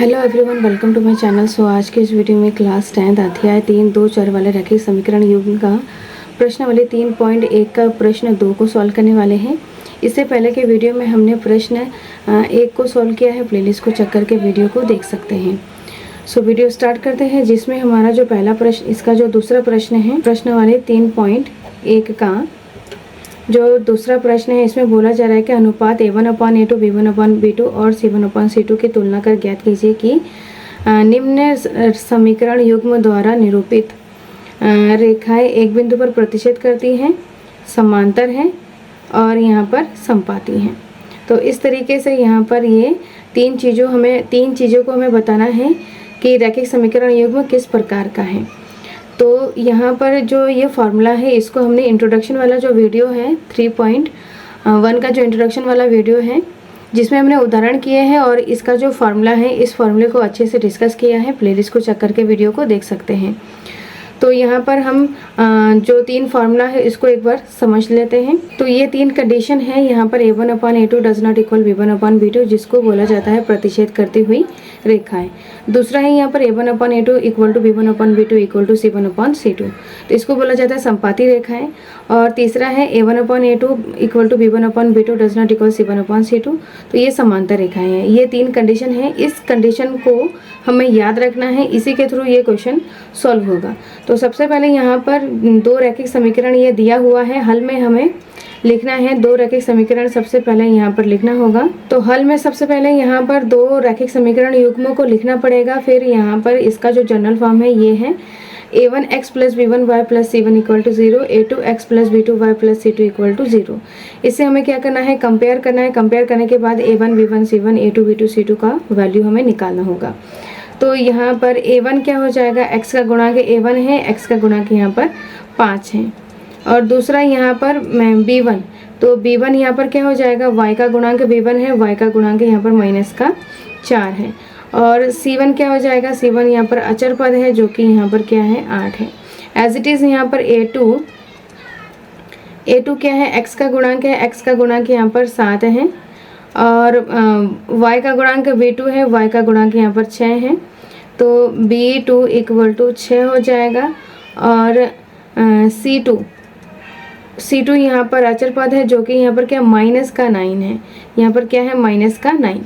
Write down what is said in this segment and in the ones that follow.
Hello everyone, welcome to my channel. So आज के इस वीडियो में क्लास 10 अध्याय 3 2 चर वाले रैखिक समीकरण युग्म का प्रश्नावली 3.1 का प्रश्न 2 को सॉल्व करने वाले हैं। इससे पहले के वीडियो में हमने प्रश्न 1 को सॉल्व किया है। प्लेलिस्ट को चेक करके वीडियो को देख सकते हैं। सो वीडियो स्टार्ट करते हैं, जिसमें हमारा जो पहला प्रश्न, इसका जो दूसरा प्रश्न है प्रश्नावली 3.1 का जो दूसरा प्रश्न है, इसमें बोला जा रहा है कि अनुपात a1/a2 b1/b2 और c1/c2 की तुलना कर ज्ञात कीजिए कि निम्न समीकरण युग्म द्वारा निरूपित रेखाएं एक बिंदु पर प्रतिच्छेद करती हैं, समांतर हैं और यहाँ पर समपाती हैं। तो इस तरीके से यहाँ पर ये तीन चीज़ों को हमें बताना है कि रैखिक समीकरण युग्म किस प्रकार का है। तो यहाँ पर जो ये फार्मूला है, इसको हमने इंट्रोडक्शन वाला जो वीडियो है 3.1 का जो इंट्रोडक्शन वाला वीडियो है, जिसमें हमने उदाहरण किए हैं और इसका जो फार्मूला है, इस फार्मूले को अच्छे से डिस्कस किया है। प्लेलिस्ट को चेक करके वीडियो को देख सकते हैं। तो यहाँ पर हम जो तीन फार्मूला है, इसको एक बार समझ लेते हैं। तो ये तीन कंडीशन है यहाँ पर a1/a2 does not equal b1/b2, जिसको बोला जाता है प्रतिच्छेद करती हुई रेखाएं। दूसरा है यहाँ पर a1/a2 equal to b1/b2 equal to c1/c2, तो इसको बोला जाता है समपाती रेखाएं। और तीसरा है a1/a2 equal to b1/b2 does not equal c1/c2, तो ये समांतर रेखाएं हैं। ये तीन कंडीशन है। इस कंडीशन को हमें याद रखना है, इसी के थ्रू ये क्वेश्चन सॉल्व होगा। तो सबसे पहले यहाँ पर दो रैखिक समीकरण ये दिया हुआ है। हल में हमें लिखना है दो रैखिक समीकरण, सबसे पहले यहाँ पर लिखना होगा। तो हल में सबसे पहले यहाँ पर दो रैखिक समीकरण युग्मों को लिखना पड़ेगा। फिर यहाँ पर इसका जो जनरल फॉर्म है ये है a1x + b1y + c1 = 0, a2x + b2y + c2 = 0। इससे हमें क्या करना है, कंपेयर करना है। कंपेयर करने के बाद a1 b1 c1 a2 b2 c2 का वैल्यू हमें निकालना होगा। तो यहाँ पर a1 क्या हो जाएगा, x का गुणांक a1 है, x का गुणांक यहाँ पर 5 है। और दूसरा यहाँ पर b1, तो b1 यहाँ पर क्या हो जाएगा, y का गुणांक b1 है, y का गुणांक यहाँ पर -4 है। और c1 क्या हो जाएगा, c1 यहाँ पर अचर पद है, जो कि यहाँ पर क्या है 8 है। एज इट इज़ यहाँ पर a2 क्या है, x का गुणांक है, x का गुणांक यहाँ पर 7 है। और y का गुणांक b2 है, y का गुणांक यहाँ पर 6 है। तो b2 = 6 हो जाएगा। और c2 यहाँ पर अचर पद है, जो कि यहाँ पर क्या -9 है। यहाँ पर क्या है -9।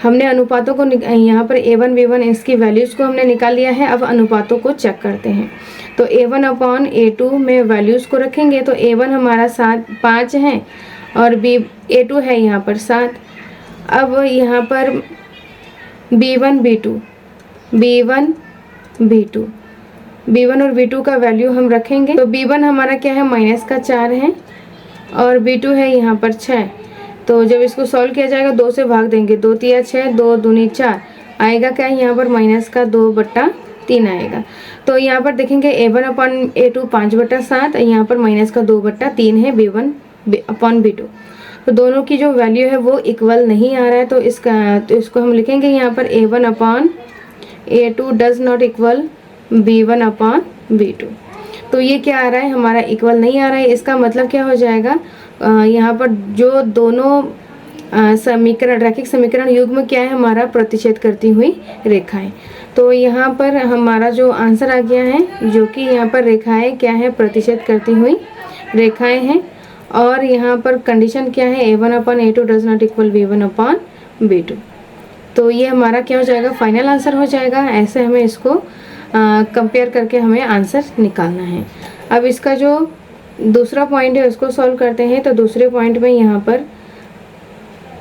हमने अनुपातों को यहाँ पर a1 b1 इसकी वैल्यूज़ को हमने निकाल लिया है। अब अनुपातों को चेक करते हैं। तो a1/a2 में वैल्यूज़ को रखेंगे, तो a1 हमारा 5 है और a2 है यहाँ पर 7। अब यहाँ पर b1 और b2 का वैल्यू हम रखेंगे। तो b1 हमारा क्या है -4 है और b2 है यहाँ पर 6। तो जब इसको सॉल्व किया जाएगा 2 से भाग देंगे, 2 × 6 2 दूनी 4 आएगा, क्या है यहाँ पर -2/3 आएगा। तो यहाँ पर देखेंगे a1/a2 5/7, यहाँ पर -2/3 है b1/b2। तो दोनों की जो वैल्यू है वो इक्वल नहीं आ रहा है। तो इसको हम लिखेंगे यहाँ पर a1/a2 does not equal b1/b2। तो ये क्या आ रहा है, हमारा इक्वल नहीं आ रहा है। इसका मतलब क्या हो जाएगा, यहाँ पर जो दोनों रैखिक समीकरण युग्म क्या है, हमारा प्रतिच्छेद करती हुई रेखाएं। तो यहाँ पर हमारा जो आंसर आ गया है, जो कि यहाँ पर रेखाएं क्या है, प्रतिच्छेद करती हुई रेखाएं हैं। और यहाँ पर कंडीशन क्या है, a1/a2 does not equal b1/b2। तो ये हमारा क्या हो जाएगा, फाइनल आंसर हो जाएगा। ऐसे हमें इसको कंपेयर करके हमें आंसर निकालना है। अब इसका जो दूसरा पॉइंट है उसको सॉल्व करते हैं। तो दूसरे पॉइंट में यहाँ पर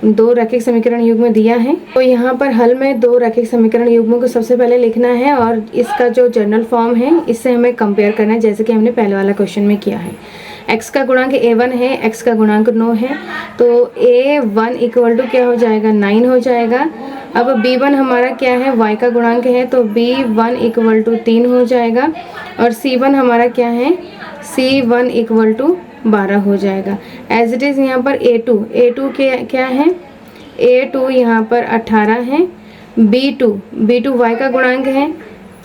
दो रैखिक समीकरण युग्म दिया है। तो यहाँ पर हल में दो रैखिक समीकरण युग्मों को सबसे पहले लिखना है और इसका जो जनरल फॉर्म है, इससे हमें कंपेयर करना है, जैसे कि हमने पहले वाला क्वेश्चन में किया है। x का गुणांक a1 है, x का गुणांक 9 है, तो a1 = क्या हो जाएगा, 9 हो जाएगा। अब b1 हमारा क्या है, y का गुणांक है, तो b1 = 3 हो जाएगा। और c1 हमारा क्या है, c1 = 12 हो जाएगा। एज इट इज़ यहाँ पर a2 क्या है, a2 यहाँ पर 18 है। b2 y का गुणांक है,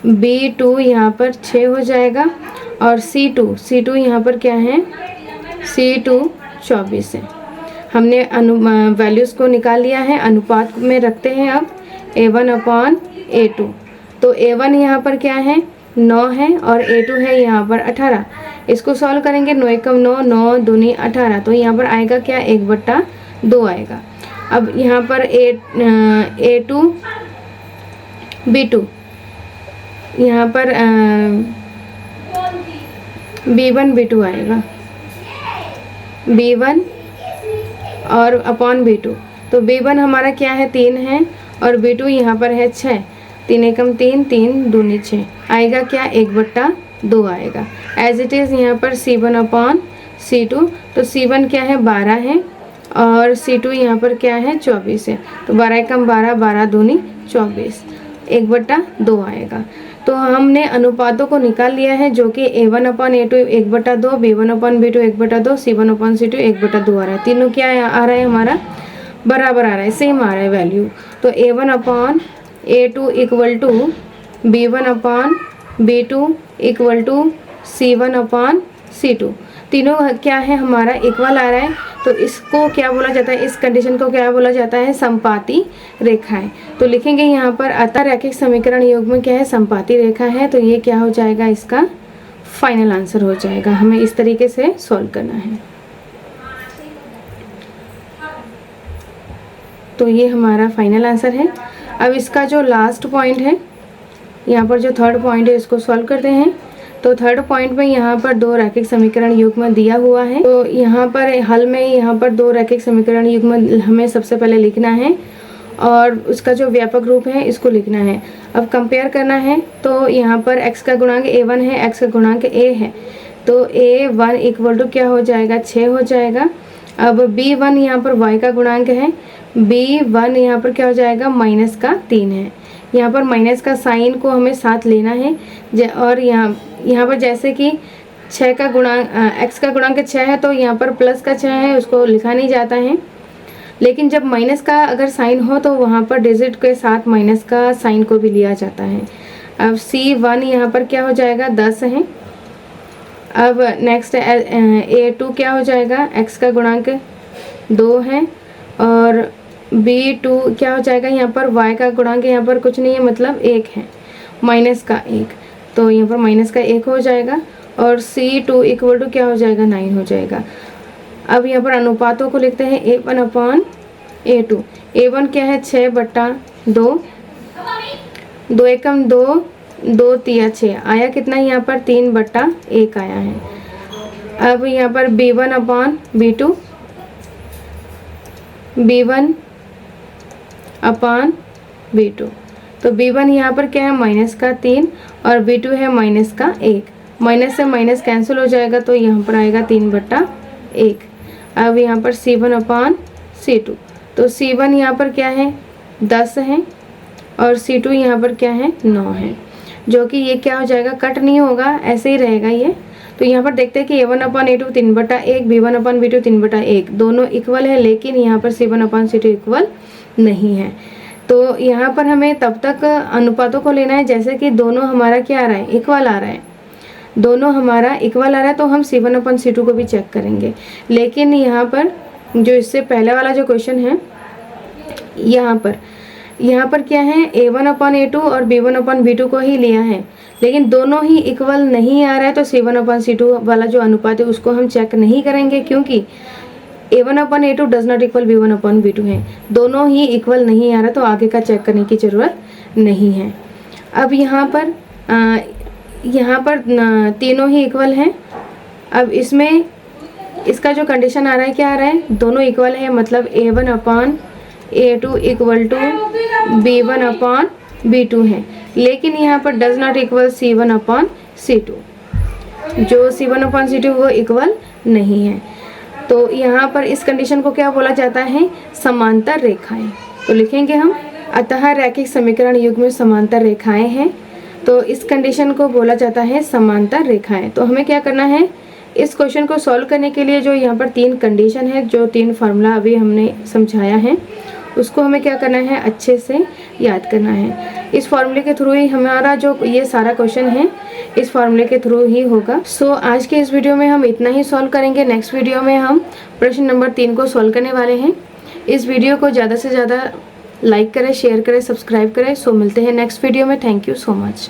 b2 यहाँ पर 6 हो जाएगा। और c2 यहाँ पर क्या है, c2 24 है। हमने वैल्यूज़ को निकाल लिया है। अनुपात में रखते हैं अब a1/a2 A2। तो A1 यहाँ पर क्या है 9 है और A2 है यहाँ पर 18। इसको सॉल्व करेंगे 9 एकम 9, 9 दूनी 18, तो यहाँ पर आएगा क्या 1/2 आएगा। अब यहाँ पर A2 B2, यहाँ पर B1 B2 आएगा, B1 और अपॉन B2। तो B1 हमारा क्या है 3 है और B2 यहाँ पर है 6, 3 एकम 3, 3 दूनी 6, आएगा क्या 1/2 आएगा। एज इट इज़ यहाँ पर C1 अपॉन C2, तो C1 क्या है 12 है और C2 यहाँ पर क्या है 24 है, तो 12 एकम 12, 12 दूनी 24, 1/2 आएगा। तो हमने अनुपातों को निकाल लिया है जो कि A1 upon A2 1/2, B1 upon B2 1/2, C1 upon C2 1/2 आ रहा है। तीनों क्या आ रहा है हमारा बराबर आ रहा है, सेम आ रहा है वैल्यू। तो A1 upon A2 equal to B1 upon B2 equal to C1 upon C2, तीनों क्या है हमारा इक्वल आ रहा है। तो इसको क्या बोला जाता है, इस कंडीशन को क्या बोला जाता है समपाती रेखाएं। तो लिखेंगे यहाँ पर अतः रैखिक समीकरण युग्म क्या है समपाती रेखा है, तो ये क्या हो जाएगा इसका फाइनल आंसर हो जाएगा। हमें इस तरीके से सॉल्व करना है। तो ये हमारा फाइनल आंसर है। अब इसका जो लास्ट पॉइंट है, यहाँ पर जो थर्ड पॉइंट है इसको सॉल्व करते हैं। तो थर्ड पॉइंट में यहाँ पर 2 रैखिक समीकरण युग्म दिया हुआ है। तो यहाँ पर हल में यहाँ पर 2 रैखिक समीकरण युग्म हमें सबसे पहले लिखना है और उसका जो व्यापक रूप है इसको लिखना है। अब कंपेयर करना है, तो यहाँ पर x का गुणांक A1 है, x का गुणांक A है, तो A1 इक्वल टू क्या हो जाएगा 6 हो जाएगा। अब B1 यहाँ पर y का गुणांक है, B1 यहाँ पर क्या हो जाएगा -3 है। यहाँ पर माइनस का साइन को हमें साथ लेना है और यहाँ पर जैसे कि 6 का गुणांक x का गुणांक 6 है, तो यहाँ पर प्लस का 6 है, उसको लिखा नहीं जाता है। लेकिन जब माइनस का अगर साइन हो तो वहाँ पर डिजिट के साथ माइनस का साइन को भी लिया जाता है। अब C1 यहाँ पर क्या हो जाएगा 10 है। अब नेक्स्ट A2 क्या हो जाएगा, x का गुणांक 2 है और B2 क्या हो जाएगा, यहाँ पर y का गुणांक यहाँ पर कुछ नहीं है मतलब 1 है, -1, तो यहाँ पर -1 हो जाएगा और C2 इक्वल टू क्या हो जाएगा 9 हो जाएगा। अब यहाँ पर अनुपातों को लिखते हैं A1 अपॉन A2। A1 क्या है 6/2, 2 एकम 2, 2 तिया 6, आया कितना यहाँ पर 3/1 आया है। अब यहाँ पर B1 upon B2, B1 upon B2, तो B1 यहाँ पर क्या है -3 और B2 है -1, माइनस से माइनस कैंसिल हो जाएगा, तो यहाँ पर आएगा 3/1। अब यहाँ पर C1 अपॉन C2, तो C1 यहाँ पर क्या है 10 है और C2 यहाँ पर क्या है 9 है, जो कि ये क्या हो जाएगा कट नहीं होगा, ऐसे ही रहेगा ये। तो यहाँ पर देखते हैं कि A1 upon A2 3/1, B1 upon B2 3/1, दोनों इक्वल है, लेकिन यहाँ पर C1 अपॉन C2 इक्वल नहीं है। तो यहाँ पर हमें तब तक अनुपातों को लेना है जैसे कि दोनों हमारा क्या आ रहा है इक्वल आ रहा है, दोनों हमारा इक्वल आ रहा है, तो हम C1 अपॉन C2 को भी चेक करेंगे। लेकिन यहाँ पर जो इससे पहले वाला जो क्वेश्चन है, यहाँ पर क्या है A1 अपॉन A2 और B1 अपॉन B2 को ही लिया है, लेकिन दोनों ही इक्वल नहीं आ रहा है, तो C1 अपॉन C2 वाला जो अनुपात है उसको हम चेक नहीं करेंगे, क्योंकि A1 upon A2 does not equal B1 upon B2 है, दोनों ही इक्वल नहीं आ रहा, तो आगे का चेक करने की ज़रूरत नहीं है। अब यहाँ पर तीनों ही इक्वल हैं। अब इसमें इसका जो कंडीशन आ रहा है क्या आ रहा है, दोनों इक्वल है, मतलब A1 upon A2 equal to B1 upon B2 है, लेकिन यहाँ पर does not equal C1 upon C2, जो C1 अपॉन C2 वो इक्वल नहीं है। तो यहाँ पर इस कंडीशन को क्या बोला जाता है समांतर रेखाएं। तो लिखेंगे हम अतः रैखिक समीकरण युग्म में समांतर रेखाएं हैं, तो इस कंडीशन को बोला जाता है समांतर रेखाएं। तो हमें क्या करना है, इस क्वेश्चन को सॉल्व करने के लिए जो यहाँ पर 3 कंडीशन है, जो 3 फार्मूला अभी हमने समझाया है, उसको हमें क्या करना है अच्छे से याद करना है। इस फार्मूले के थ्रू ही हमारा जो ये सारा क्वेश्चन है इस फार्मूले के थ्रू ही होगा। सो आज के इस वीडियो में हम इतना ही सॉल्व करेंगे। नेक्स्ट वीडियो में हम प्रश्न नंबर 3 को सॉल्व करने वाले हैं। इस वीडियो को ज़्यादा से ज़्यादा लाइक करें, शेयर करें, सब्सक्राइब करें। सो मिलते हैं नेक्स्ट वीडियो में। Thank you so much.